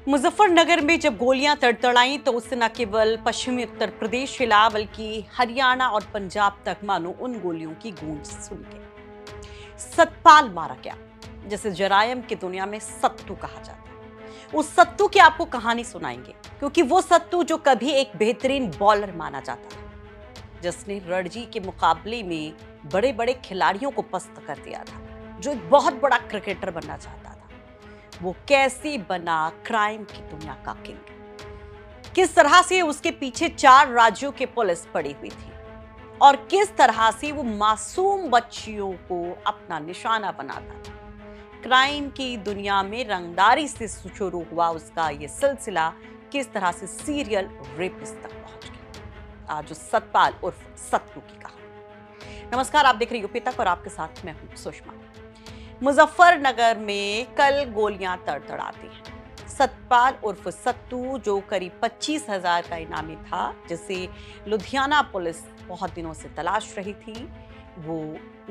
मुजफ्फरनगर में जब गोलियां तड़तड़ाईं तो उससे न केवल पश्चिमी उत्तर प्रदेश हिला बल्कि हरियाणा और पंजाब तक मानो उन गोलियों की गूंज सुन गई। सतपाल मारा गया, जिसे जरायम की दुनिया में सत्तू कहा जाता है। उस सत्तू की आपको कहानी सुनाएंगे, क्योंकि वो सत्तू जो कभी एक बेहतरीन बॉलर माना जाता था, जिसने रणजी के मुकाबले में बड़े बड़े खिलाड़ियों को पस्त कर दिया था, जो एक बहुत बड़ा क्रिकेटर बनना चाहता था, वो कैसे बना क्राइम की दुनिया का किंग। किस तरह से उसके पीछे 4 राज्यों की पुलिस पड़ी हुई थी और किस तरह से वो मासूम बच्चियों को अपना निशाना बनाता था। क्राइम की दुनिया में रंगदारी से शुरू हुआ उसका ये सिलसिला किस तरह से सीरियल रेपिस्ट तक पहुंच गया। आज उस सतपाल उर्फ सत्तू की कहानी। नमस्कार, आप देख रहे यूपी तक और आपके साथ मैं हूं सुषमा। मुजफ्फरनगर में कल गोलियां तड़तड़ाती हैं। सतपाल उर्फ सत्तू, जो करीब 25,000 का इनामी था, जिसे लुधियाना पुलिस बहुत दिनों से तलाश रही थी, वो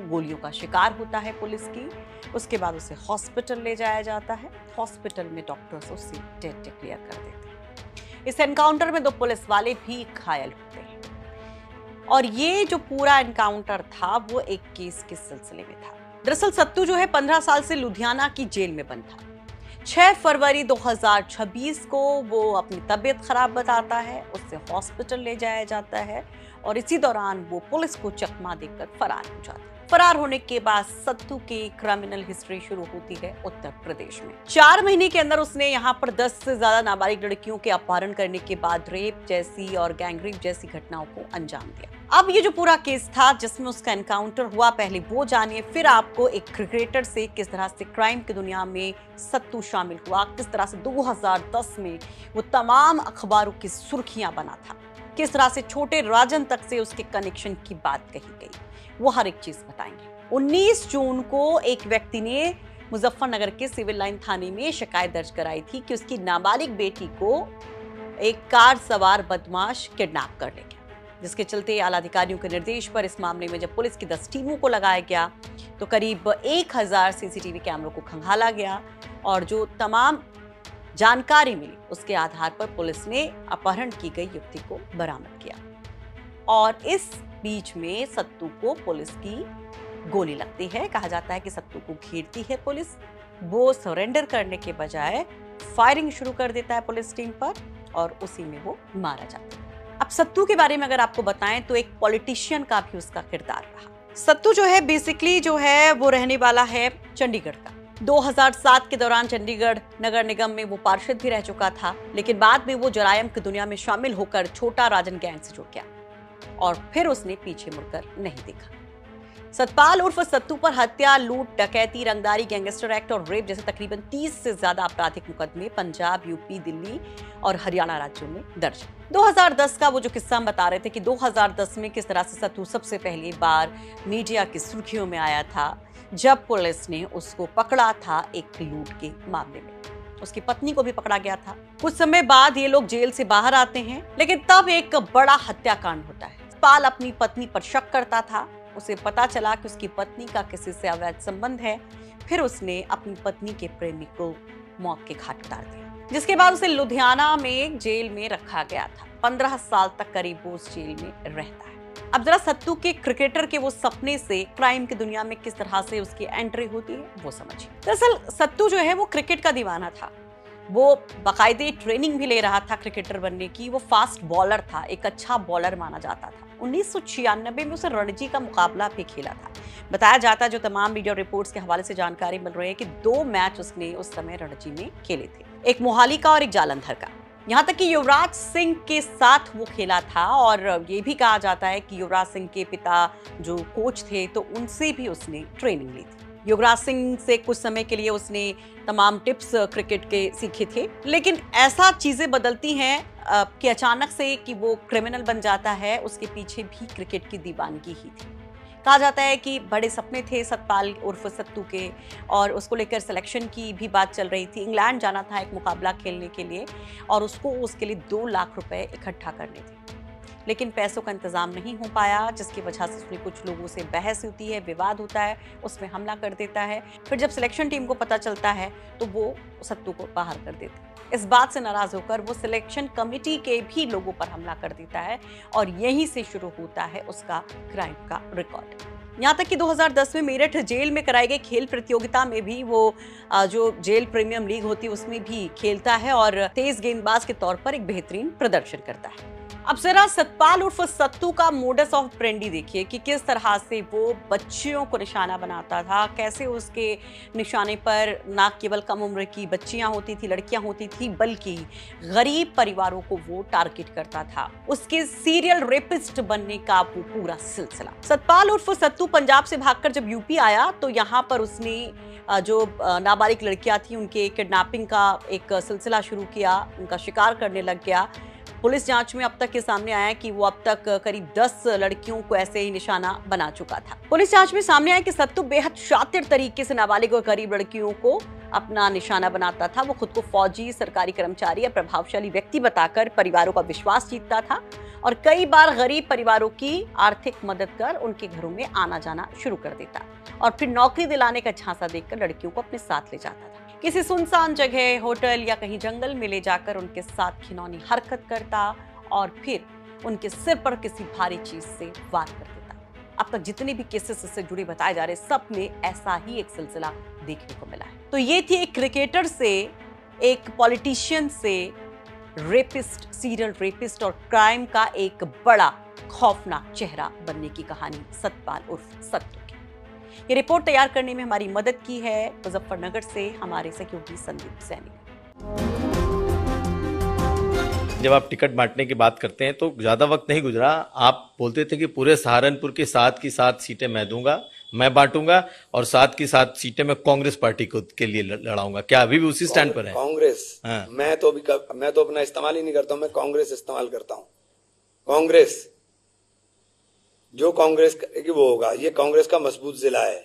गोलियों का शिकार होता है पुलिस की। उसके बाद उसे हॉस्पिटल ले जाया जाता है। हॉस्पिटल में डॉक्टर्स उसे डेड डिक्लेयर कर देते हैं। इस एनकाउंटर में 2 पुलिस वाले भी घायल होते हैं और ये जो पूरा एनकाउंटर था वो एक केस के सिलसिले में था। दरअसल सत्तू जो है 15 साल से लुधियाना की जेल में बंद था। 6 फरवरी 2026 को वो अपनी तबीयत खराब बताता है, उससे हॉस्पिटल ले जाया जाता है और इसी दौरान वो पुलिस को चकमा देकर फरार हो जाता है। फरार होने के बाद सत्तू की क्रिमिनल हिस्ट्री शुरू होती है उत्तर प्रदेश में। 4 महीने के अंदर उसने यहाँ पर 10 से ज्यादा नाबालिग लड़कियों के अपहरण करने के बाद रेप जैसी और गैंगरेप जैसी घटनाओं को अंजाम दिया। अब ये जो पूरा केस था जिसमें उसका एनकाउंटर हुआ, पहले वो जानिए, फिर आपको एक क्रिकेटर से किस तरह से क्राइम की दुनिया में सत्तू शामिल हुआ, किस तरह से 2010 में वो तमाम अखबारों की सुर्खियां बना था, किस तरह से छोटे राजन तक से उसके कनेक्शन की बात कही गई, वो हर एक चीज बताएंगे। 19 जून को एक व्यक्ति ने मुजफ्फरनगर के सिविल लाइन थाने में शिकायत दर्ज कराई थी कि उसकी नाबालिग बेटी को एक कार सवार बदमाश किडनैप कर ले गया, जिसके चलते आला अधिकारियों के निर्देश पर इस मामले में जब पुलिस की 10 टीमों को लगाया गया तो करीब 1000 सीसीटीवी कैमरों को खंगाला गया और जो तमाम जानकारी मिली उसके आधार पर पुलिस ने अपहरण की गई युवती को बरामद किया। और इस बीच में सत्तू को पुलिस की गोली लगती है। कहा जाता है कि सत्तू को घेरती है पुलिस, वो सरेंडर करने के बजाय फायरिंग शुरू कर देता है पुलिस टीम पर और उसी में वो मारा जाता है। अब सत्तू के बारे में अगर आपको बताएं तो एक पॉलिटिशियन का भी उसका किरदार रहा। सत्तू जो है बेसिकली जो है वो रहने वाला है चंडीगढ़ का। 2007 के दौरान चंडीगढ़ नगर निगम में वो पार्षद भी रह चुका था, लेकिन बाद में वो जरायम की दुनिया में शामिल होकर छोटा राजन गैंग से जुड़ गया और फिर उसने पीछे मुड़कर नहीं देखा। सतपाल उर्फ सत्तू पर हत्या, लूट, डकैती, रंगदारी, गैंगस्टर एक्ट और रेप जैसे तकरीबन 30 से ज्यादा आपराधिक मुकदमे पंजाब, यूपी, दिल्ली और हरियाणा राज्यों में दर्ज। 2010 का वो जो किस्सा हम बता रहे थे कि 2010 में किस तरह से सत्तू सबसे पहली बार मीडिया की सुर्खियों में आया था जब पुलिस ने उसको पकड़ा था एक लूट के मामले में। उसकी पत्नी को भी पकड़ा गया था। कुछ समय बाद ये लोग जेल से बाहर आते हैं, लेकिन तब एक बड़ा हत्याकांड होता है। सतपाल अपनी पत्नी पर शक करता था। उसे पता चला कि उसकी पत्नी का किसी से अवैध संबंध है। फिर उसने अपनी पत्नी के प्रेमी को मौत के घाट उतार दिया, जिसके बाद उसे लुधियाना में जेल में रखा गया था। 15 साल तक करीब वो उस जेल में रहता है। अब जरा सत्तू के क्रिकेटर के वो सपने से क्राइम की दुनिया में किस तरह से उसकी एंट्री होती है वो समझिए। दरअसल सत्तू जो है वो क्रिकेट का दीवाना था। वो बाकायदे ट्रेनिंग भी ले रहा था क्रिकेटर बनने की। वो फास्ट बॉलर था, एक अच्छा बॉलर माना जाता था। 1996 में उसे रणजी का मुकाबला भी खेला था। बताया जाता है, जो तमाम मीडिया रिपोर्ट्स के हवाले से जानकारी मिल रही है, कि 2 मैच उसने उस समय रणजी में खेले थे, एक मोहाली का और एक जालंधर का। यहाँ तक कि युवराज सिंह के साथ वो खेला था और ये भी कहा जाता है कि युवराज सिंह के पिता जो कोच थे तो उनसे भी उसने ट्रेनिंग ली थी। युवराज सिंह से कुछ समय के लिए उसने तमाम टिप्स क्रिकेट के सीखे थे, लेकिन ऐसा चीजें बदलती हैं कि अचानक से कि वो क्रिमिनल बन जाता है। उसके पीछे भी क्रिकेट की दीवानगी ही थी। कहा जाता है कि बड़े सपने थे सतपाल उर्फ सत्तू के और उसको लेकर सिलेक्शन की भी बात चल रही थी। इंग्लैंड जाना था एक मुकाबला खेलने के लिए और उसको उसके लिए 2 लाख रुपए इकट्ठा करने थे, लेकिन पैसों का इंतजाम नहीं हो पाया, जिसकी वजह से उसमें कुछ लोगों से बहस होती है, विवाद होता है, उसमें हमला कर देता है। फिर जब सिलेक्शन टीम को पता चलता है तो वो सत्तू को बाहर कर देते हैं। इस बात से नाराज होकर वो सिलेक्शन कमेटी के भी लोगों पर हमला कर देता है और यहीं से शुरू होता है उसका क्राइम का रिकॉर्ड। यहाँ तक कि 2010 में मेरठ जेल में कराई गई खेल प्रतियोगिता में भी वो जो जेल प्रीमियम लीग होती है उसमें भी खेलता है और तेज गेंदबाज के तौर पर एक बेहतरीन प्रदर्शन करता है। अब जरा सतपाल उर्फ सत्तू का मोडस ऑफ ऑपरेंडी देखिए कि किस तरह से वो बच्चियों को निशाना बनाता था, कैसे उसके निशाने पर ना केवल कम उम्र की बच्चियां होती थी, लड़कियां होती थी, बल्कि गरीब परिवारों को वो टारगेट करता था। उसके सीरियल रेपिस्ट बनने का वो पूरा सिलसिला। सतपाल उर्फ सत्तू पंजाब से भागकर जब यूपी आया तो यहाँ पर उसने जो नाबालिग लड़कियां थी उनके किडनैपिंग का एक सिलसिला शुरू किया, उनका शिकार करने लग गया। पुलिस जांच में अब तक के सामने आया कि वो अब तक करीब 10 लड़कियों को ऐसे ही निशाना बना चुका था। पुलिस जांच में सामने आया कि सत्तू बेहद शातिर तरीके से नाबालिग और गरीब लड़कियों को अपना निशाना बनाता था। वो खुद को फौजी, सरकारी कर्मचारी या प्रभावशाली व्यक्ति बताकर परिवारों का विश्वास जीतता था और कई बार गरीब परिवारों की आर्थिक मदद कर उनके घरों में आना जाना शुरू कर देता और फिर नौकरी दिलाने का झांसा देकर लड़कियों को अपने साथ ले जाता था। किसी सुनसान जगह, होटल या कहीं जंगल में ले जाकर उनके साथ खिनौनी हरकत करता और फिर उनके सिर पर किसी भारी चीज से वार कर देता। अब तक जितने भी केसेस इससे जुड़े बताए जा रहे सब में ऐसा ही एक सिलसिला देखने को मिला है। तो ये थी एक क्रिकेटर से, एक पॉलिटिशियन से रेपिस्ट, सीरियल रेपिस्ट और क्राइम का एक बड़ा खौफनाक चेहरा बनने की कहानी सतपाल उर्फ सत्तू। ये रिपोर्ट तैयार करने में हमारी मदद की है मुजफ्फरनगर से हमारे सहयोगी संदीप सैनी। जब आप टिकट बांटने की बात करते हैं तो ज्यादा वक्त नहीं गुजरा, आप बोलते थे कि पूरे सहारनपुर की 7 की 7 सीटें मैं दूंगा, मैं बांटूंगा और 7 की 7 सीटें मैं कांग्रेस पार्टी को के लिए लड़ाऊंगा। क्या अभी भी उसी स्टैंड पर है? कांग्रेस? हाँ। मैं तो अपना इस्तेमाल ही नहीं करता हूं, मैं कांग्रेस इस्तेमाल करता हूं। कांग्रेस जो कांग्रेस की वो होगा, ये कांग्रेस का मजबूत जिला है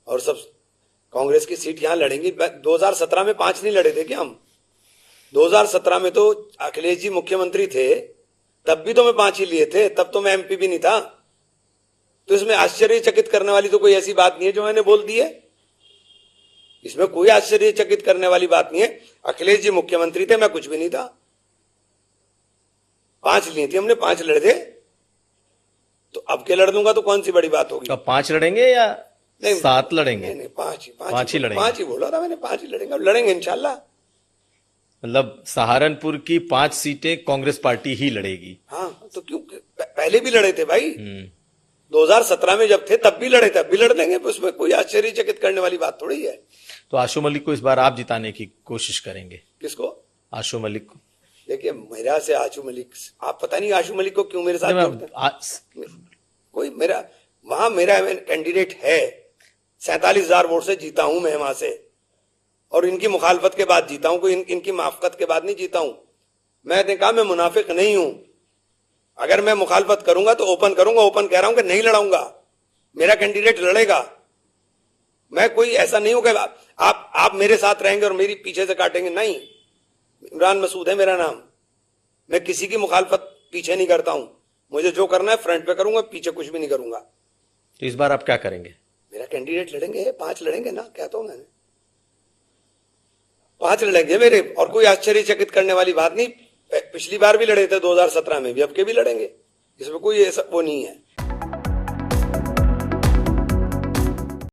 और सब कांग्रेस की सीट यहां लड़ेंगी। 2017 में 5 नहीं लड़े थे क्या हम? 2017 में तो अखिलेश जी मुख्यमंत्री थे, तब भी तो मैं 5 ही लिए थे, तब तो मैं एमपी भी नहीं था। तो इसमें आश्चर्यचकित करने वाली तो कोई ऐसी बात नहीं है जो मैंने बोल दी है। इसमें कोई आश्चर्यचकित करने वाली बात नहीं है। अखिलेश जी मुख्यमंत्री थे, मैं कुछ भी नहीं था। 5 लिए थे हमने, 5 लड़े थे, तो अब के लड़ दूंगा तो कौन सी बड़ी बात होगी? तो 5 लड़ेंगे या 7 लड़ेंगे? नहीं, 5 ही लड़ेंगे। 5 ही बोला था मैंने, 5 ही लड़ेंगे, लड़ेंगे इंशाल्लाह। मतलब सहारनपुर की 5 सीटें कांग्रेस पार्टी ही लड़ेगी। हाँ, तो क्यों? पहले भी लड़े थे भाई, 2017 में जब थे तब भी लड़े थे, अब भी लड़ लेंगे। उसमें कोई आश्चर्यचकित करने वाली बात थोड़ी है। तो आशु मलिक को इस बार आप जिताने की कोशिश करेंगे? किसको? आशु मलिक को। देखिए, मेरा से आशु मलिक, आप पता नहीं आशु मलिक को क्यों मेरे साथ जोड़ते हैं। कोई मेरा कैंडिडेट है, 47,000 वोट से जीता हूं मैं वहां से, और इनकी मुखालफत के बाद जीता हूं, कोई इनकी माफकत के बाद नहीं जीता हूं। मैंने कहा मैं मुनाफिक नहीं हूं। अगर मैं मुखालफत करूंगा तो ओपन करूंगा, ओपन कह रहा हूं कि नहीं लड़ाऊंगा, मेरा कैंडिडेट लड़ेगा। मैं कोई ऐसा नहीं हूं कि आप मेरे साथ रहेंगे और मेरी पीछे से काटेंगे, नहीं। इमरान मसूद है मेरा नाम, मैं किसी की मुखालफत पीछे नहीं करता हूं। मुझे जो करना है फ्रंट पे करूंगा, पीछे कुछ भी नहीं करूंगा। तो इस बार आप क्या करेंगे? मेरा कैंडिडेट लड़ेंगे, 5 लड़ेंगे ना, कहता हूं मैंने, 5 लड़ेंगे मेरे, और कोई आश्चर्यचकित करने वाली बात नहीं। पिछली बार भी लड़े थे 2017 में भी, अब के भी लड़ेंगे, इसमें कोई ऐसा वो नहीं है।